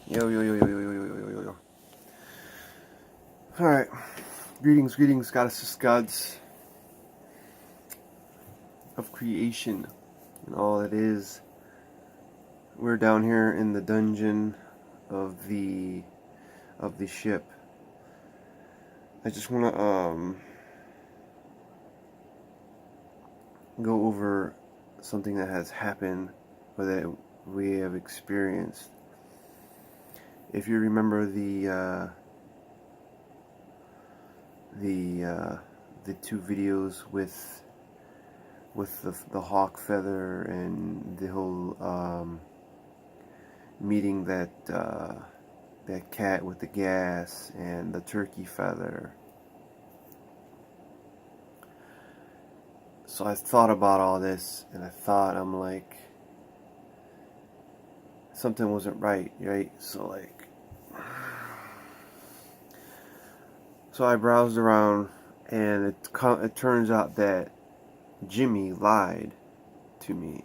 Yo, yo, yo, yo, yo, yo, yo, yo, yo, yo. Alright. Greetings, goddesses, gods of creation and all that is. We're down here in the dungeon of the ship. I just wanna go over something that has happened or that we have experienced. If you remember the two videos with the hawk feather and the whole meeting that cat with the gas and the turkey feather. So I thought about all this, and I'm like, something wasn't right? So I browsed around, and it turns out that Jimmy lied to me.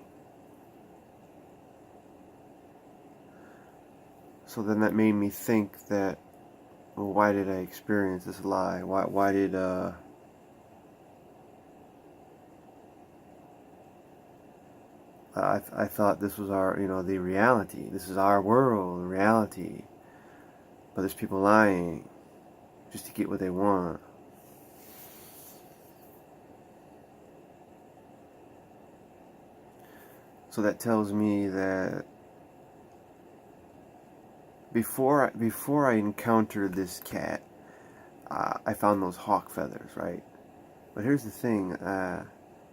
So then that made me think that, well, why did I experience this lie? Why did I thought this was our, the reality. This is our world, reality. But there's people lying just to get what they want. So that tells me that before I encountered this cat, I found those hawk feathers, right? But here's the thing: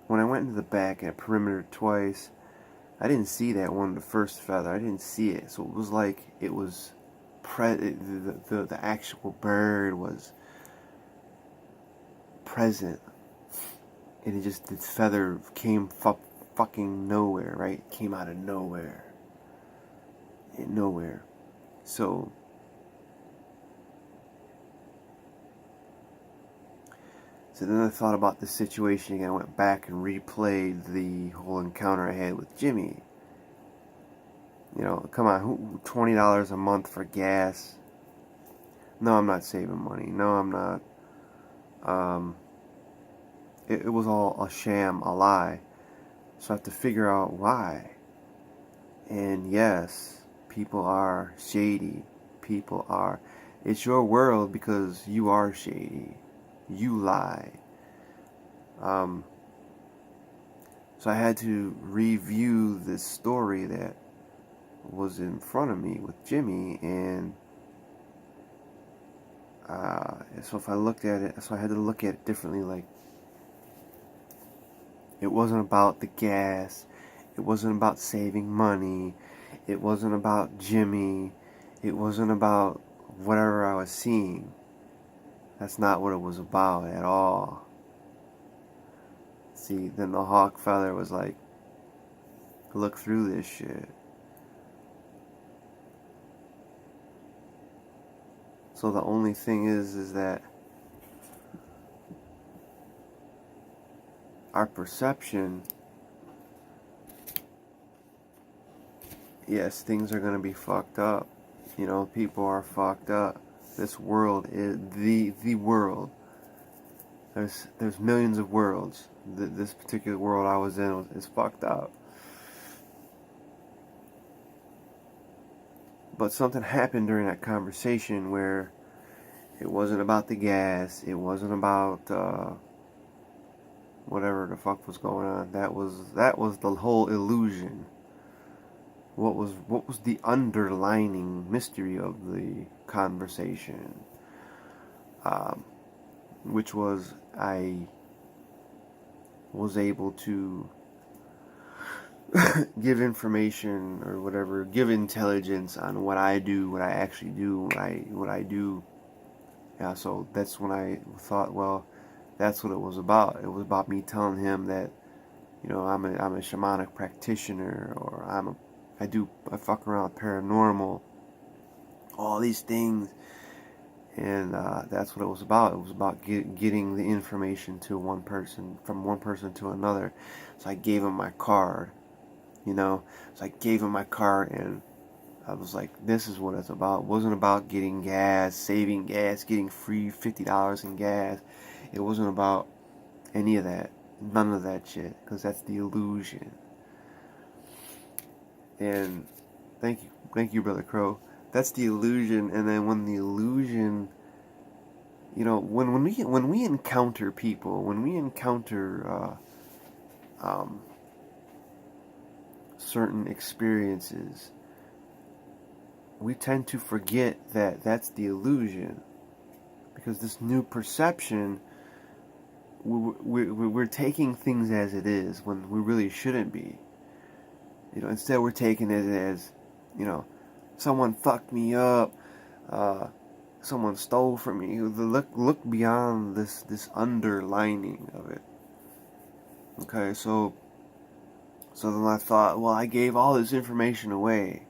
when I went into the back at perimeter twice, I didn't see that one, the first feather. I didn't see it, so it was like it was the actual bird was present, and the feather came fucking nowhere, right? It came out of nowhere, nowhere. So then I thought about the situation again. I went back and replayed the whole encounter I had with Jimmy. Come on, $20 a month for gas? No, I'm not saving money. No, I'm not. It was all a sham, a lie. So I have to figure out why. And yes, people are shady. People are. It's your world because you are shady. You lie. So I had to review this story that was in front of me with Jimmy, and so if I looked at it, so I had to look at it differently. Like, it wasn't about the gas, it wasn't about saving money, it wasn't about Jimmy, it wasn't about whatever I was seeing. That's not what it was about at all. See, then the hawk feather was like, look through this shit. So the only thing is that our perception, yes, things are gonna be fucked up. People are fucked up. This world is the world. There's millions of worlds. This particular world I was in is fucked up. But something happened during that conversation where it wasn't about the gas. It wasn't about whatever the fuck was going on. That was the whole illusion. What was the underlining mystery of the conversation? Which was, I was able to give information or whatever, give intelligence on what I do, what I actually do, what I do. Yeah, so that's when I thought, well, that's what it was about. It was about me telling him that, I'm a shamanic practitioner, or I fuck around with paranormal, all these things. And that's what it was about. It was about getting the information to one person, from one person to another. So I gave him my card, So I gave him my card, and I was like, this is what it's about. It wasn't about getting gas, saving gas, getting free $50 in gas. It wasn't about any of that. None of that shit. Because that's the illusion. And thank you, Brother Crow. That's the illusion. And then when the illusion, you know, when we encounter people, when we encounter certain experiences, we tend to forget that that's the illusion, because this new perception, we're taking things as it is when we really shouldn't be. You know, instead we're taking it as, you know, someone fucked me up, someone stole from me. Look beyond this underlining of it. Okay, so then I thought, well, I gave all this information away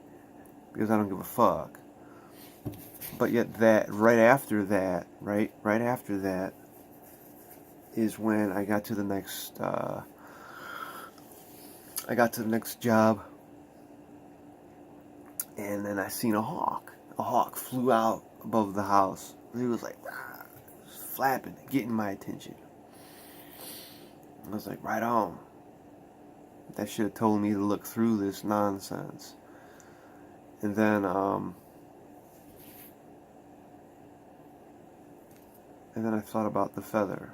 because I don't give a fuck. But yet that right after that is when I got to the next job, and then I seen a hawk. A hawk flew out above the house. He was like, rah, flapping, getting my attention. I was like, right on. That should have told me to look through this nonsense. And then I thought about the feather,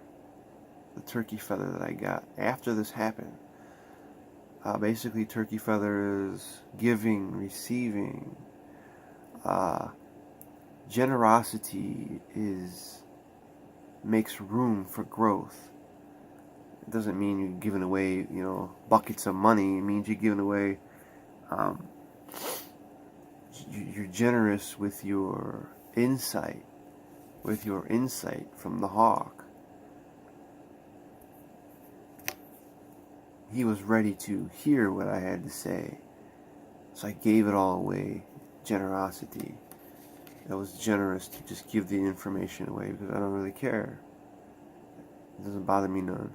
the turkey feather that I got after this happened. Basically, turkey feather is giving, receiving. Generosity makes room for growth. It doesn't mean you're giving away, you know, buckets of money. It means you're giving away. You're generous with your insight, from the hawk. He was ready to hear what I had to say, so I gave it all away. Generosity. I was generous to just give the information away because I don't really care. It doesn't bother me none.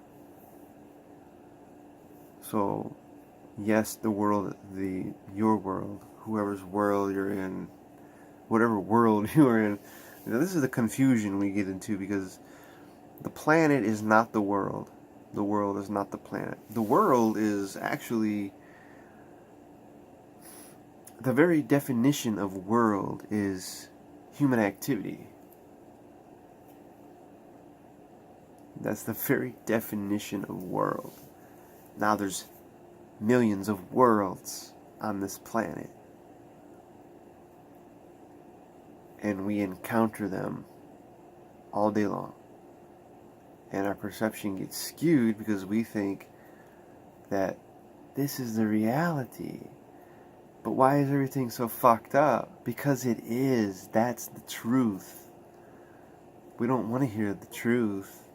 So, yes, the world, your world, whoever's world you're in, whatever world you're in, you know, this is the confusion we get into, because the planet is not the world. The world is not the planet. The world is actually, the very definition of world is human activity. That's the very definition of world. Now there's millions of worlds on this planet, and we encounter them all day long. And our perception gets skewed because we think that this is the reality. But why is everything so fucked up? Because it is. That's the truth. We don't want to hear the truth.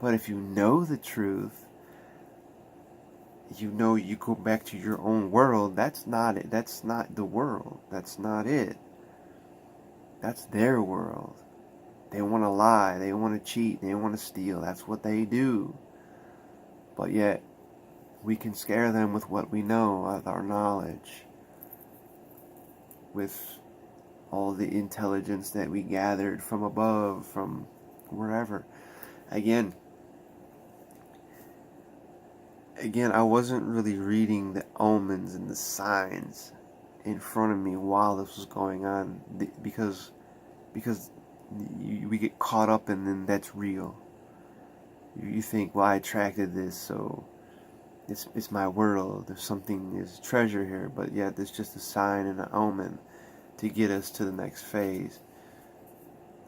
But if you know the truth, you know, you go back to your own world. That's not it. That's not the world. That's not it. That's their world. They want to lie. They want to cheat. They want to steal. That's what they do. But yet, we can scare them with what we know, with our knowledge, with all the intelligence that we gathered from above, from wherever. Again, I wasn't really reading the omens and the signs in front of me while this was going on, because we get caught up and then that's real. You think, well, I attracted this, so it's my world. There's there's treasure here, but yet there's just a sign and an omen to get us to the next phase,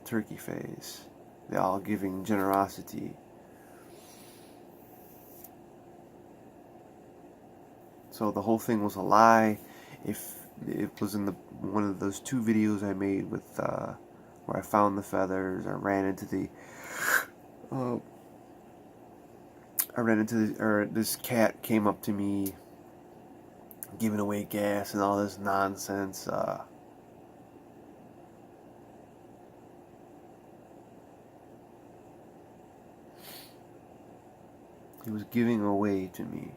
turkey phase, the all-giving generosity. So the whole thing was a lie. If it was in one of those 2 videos I made with where I found the feathers, I ran into this cat came up to me giving away gas and all this nonsense. He was giving away to me.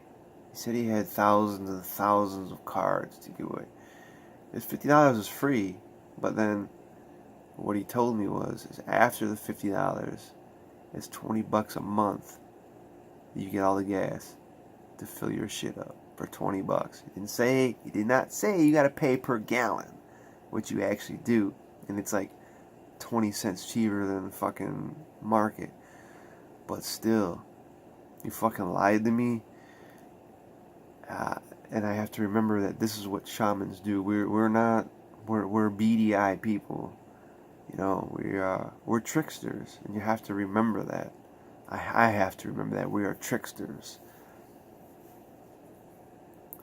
He said he had thousands and thousands of cards to give away. His $50 is free, but then what he told me is after the $50, it's $20 a month. You get all the gas to fill your shit up for $20. He did not say you gotta pay per gallon, which you actually do, and it's like 20 cents cheaper than the fucking market. But still, you fucking lied to me. And I have to remember that this is what shamans do. We're beady-eyed people. You know, we're tricksters, and you have to remember that. I have to remember that we are tricksters.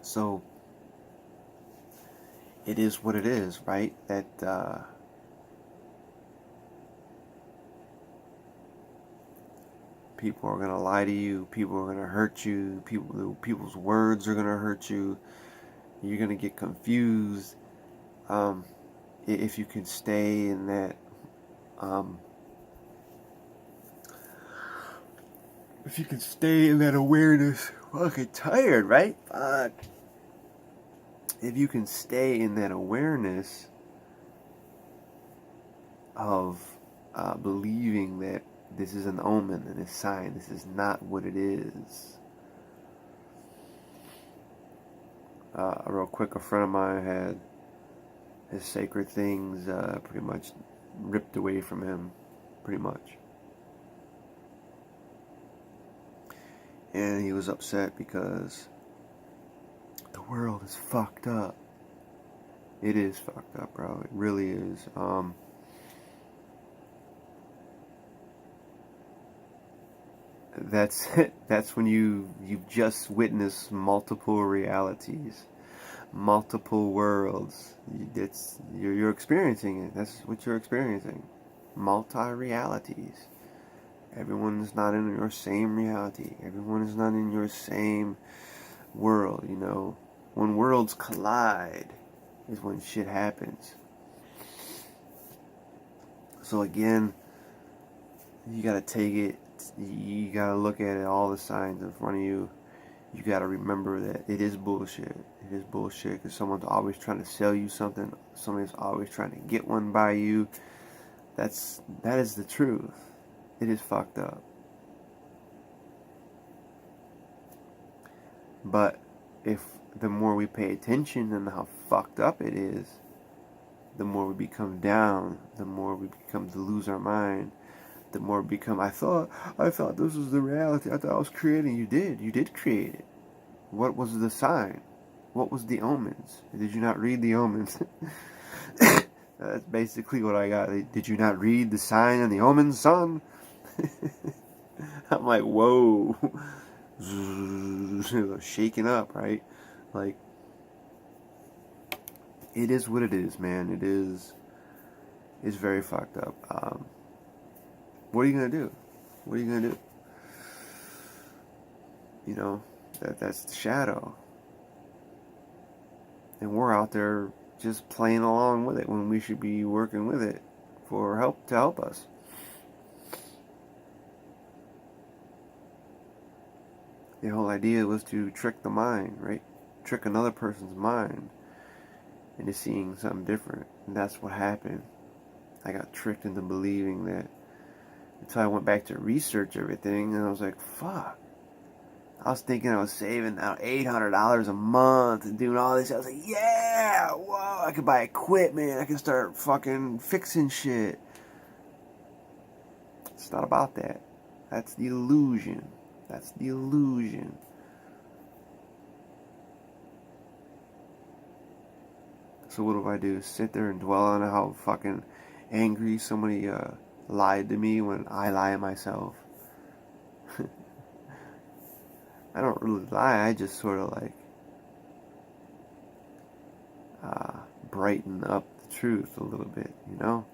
So it is what it is, right? That people are gonna lie to you. People are gonna hurt you. People's words are gonna hurt you. You're gonna get confused. If you can stay in that, if you can stay in that awareness, fucking tired, right? Fuck. If you can stay in that awareness of believing that this is an omen and a sign, this is not what it is. Real quick, a friend of mine had his sacred things pretty much ripped away from him, pretty much. And he was upset because the world is fucked up. It is fucked up, bro. It really is. That's it. That's when you've just witnessed multiple realities, multiple worlds. You're experiencing it. That's what you're experiencing. Multi-realities. Everyone is not in your same reality. Everyone is not in your same world, you know. When worlds collide is when shit happens. So again, you gotta take it. You gotta look at it, all the signs in front of you. You gotta remember that it is bullshit. It is bullshit because someone's always trying to sell you something. Somebody's always trying to get one by you. That is the truth. It is fucked up. But if the more we pay attention and how fucked up it is, the more we become down, the more we become to lose our mind, the more we become, I thought this was the reality. I thought I was creating. You did create it. What was the sign? What was the omens? Did you not read the omens? That's basically what I got. Did you not read the sign and the omens, son? I'm like, whoa. Shaking up, right? Like, it is what it is, man. It's very fucked up. What are you gonna do? What are you gonna do? You know, that's the shadow. And we're out there just playing along with it when we should be working with it for help, to help us. The whole idea was to trick the mind, right? Trick another person's mind into seeing something different. And that's what happened. I got tricked into believing that, until I went back to research everything, and I was like, fuck. I was thinking I was saving $800 a month and doing all this. I was like, yeah, whoa, I could buy equipment. I can start fucking fixing shit. It's not about that. That's the illusion. That's the illusion. So what do? Sit there and dwell on how fucking angry somebody lied to me when I lie to myself? I don't really lie. I just sort of like brighten up the truth a little bit, you know?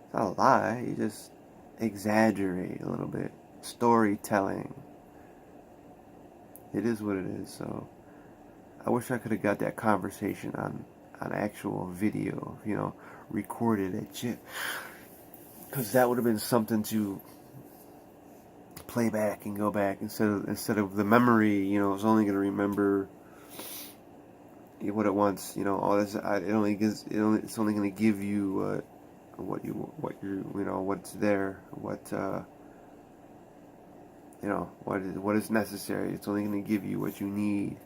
It's not a lie. You just exaggerate a little bit. Storytelling. It is what it is. So I wish I could have got that conversation on actual video, you know, recorded it, shit. Because that would have been something to play back and go back instead of the memory. You know, I was only going to remember what it wants. You know, all this. It only gives. It's only going to give you what's there. What is necessary. It's only going to give you what you need.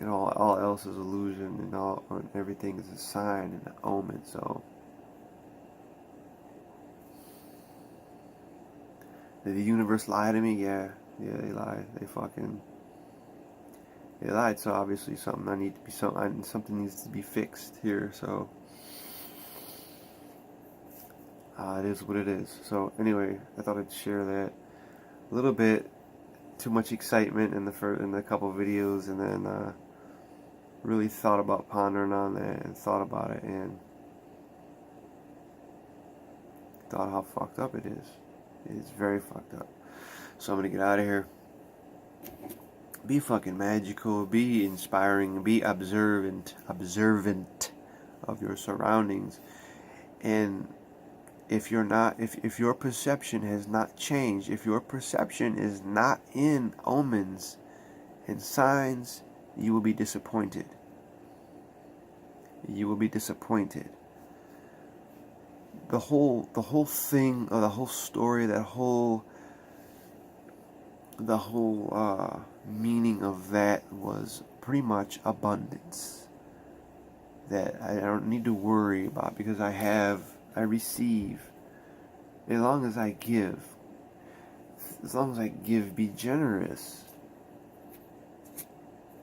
And all else is illusion, and everything is a sign and an omen. So, did the universe lie to me? Yeah, they lied. They lied. So obviously something needs to be fixed here. So, it is what it is. So anyway, I thought I'd share that a little bit. Too much excitement in the couple videos, and then really thought about pondering on that and thought about it and thought how fucked up it is. It is very fucked up. So I'm gonna get out of here. Be fucking magical. Be inspiring. Be observant of your surroundings. And if you're not, if your perception has not changed, if your perception is not in omens and signs, you will be disappointed. You will be disappointed. The whole thing, or the whole story, the whole meaning of that was pretty much abundance. That I don't need to worry about, because I receive. As long as I give, be generous,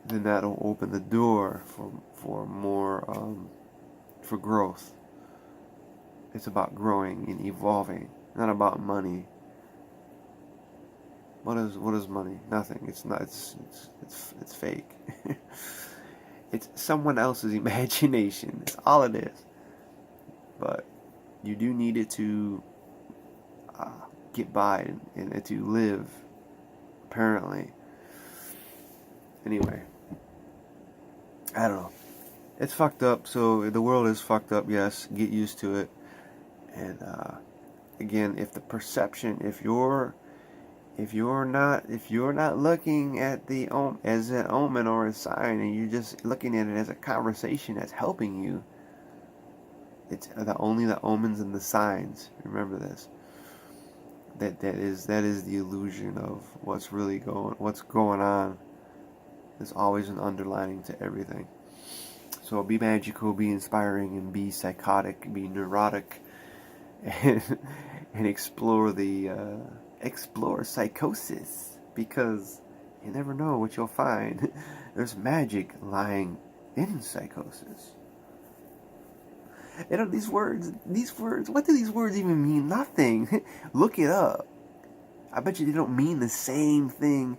then that'll open the door for more, for growth. It's about growing and evolving, not about money. What is money? Nothing. It's not. It's fake. It's someone else's imagination. That's all it is. But you do need it to get by and to live. Apparently. Anyway, I don't know. It's fucked up. So the world is fucked up. Yes, get used to it. And again, if the perception, if you're not looking at the as an omen or a sign, and you're just looking at it as a conversation that's helping you, it's only the omens and the signs. Remember this. That is the illusion of what's going on. There's always an underlining to everything. So be magical, be inspiring, and be psychotic, be neurotic, and explore psychosis, because you never know what you'll find. There's magic lying in psychosis. You know, these words, what do these words even mean? Nothing. Look it up. I bet you they don't mean the same thing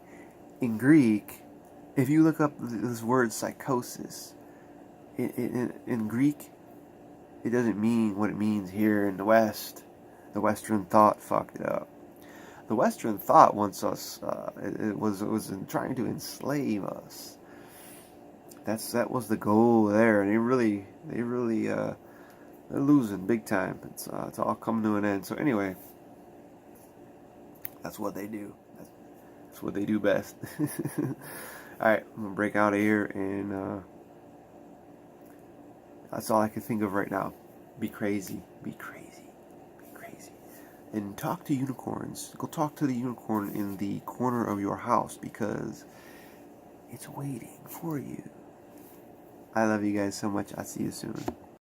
in Greek. If you look up this word psychosis, in Greek, it doesn't mean what it means here in the West. The Western thought fucked it up. The Western thought wants us. It was trying to enslave us. That was the goal there, and they're losing big time. It's all coming to an end. So anyway, that's what they do. That's what they do best. All right, I'm gonna break out of here, and that's all I can think of right now. Be crazy. Be crazy. And talk to unicorns. Go talk to the unicorn in the corner of your house, because it's waiting for you. I love you guys so much. I'll see you soon.